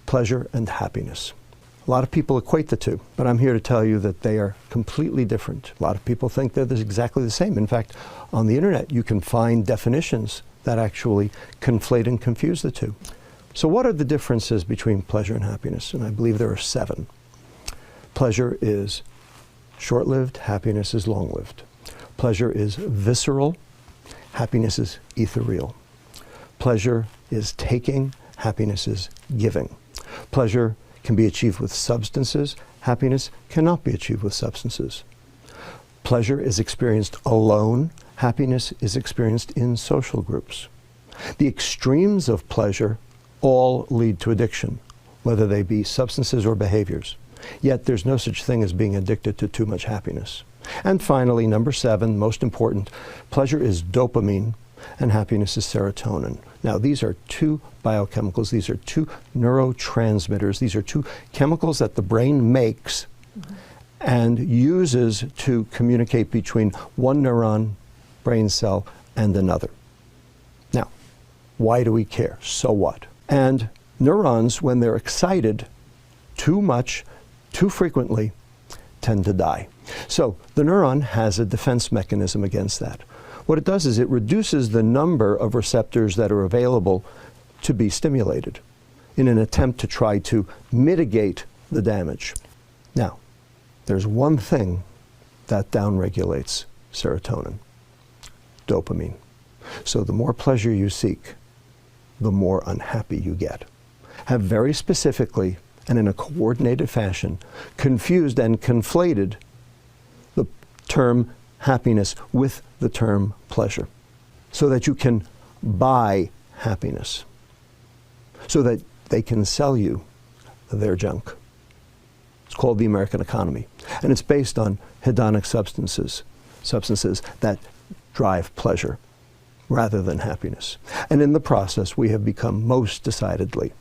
pleasure and happiness. A lot of people equate the two, but I'm here to tell you that they are completely different. A lot of people think they're exactly the same. In fact, on the internet, you can find definitions that actually conflate and confuse the two. So what are the differences between pleasure and happiness? And I believe there are 7. Pleasure is short-lived, happiness is long-lived. Pleasure is visceral, happiness is ethereal. Pleasure is taking, happiness is giving. Pleasure can be achieved with substances, happiness cannot be achieved with substances. Pleasure is experienced alone, happiness is experienced in social groups. The extremes of pleasure all lead to addiction, whether they be substances or behaviors. Yet there's no such thing as being addicted to too much happiness. And finally, number 7, most important, pleasure is dopamine and happiness is serotonin. Now, these are 2 biochemicals. These are 2 neurotransmitters. These are 2 chemicals that the brain makes and uses to communicate between one neuron, brain cell, and another. Now, why do we care? So what? And neurons, when they're excited too much, too frequently, tend to die. So the neuron has a defense mechanism against that. What it does is it reduces the number of receptors that are available to be stimulated in an attempt to try to mitigate the damage. Now, there's one thing that downregulates serotonin: dopamine. So the more pleasure you seek, the more unhappy you get. Have very specifically and in a coordinated fashion confused and conflated the term happiness with the term pleasure, so that you can buy happiness, so that they can sell you their junk. It's called the American economy, and it's based on hedonic substances that drive pleasure rather than happiness. And in the process, we have become most decidedly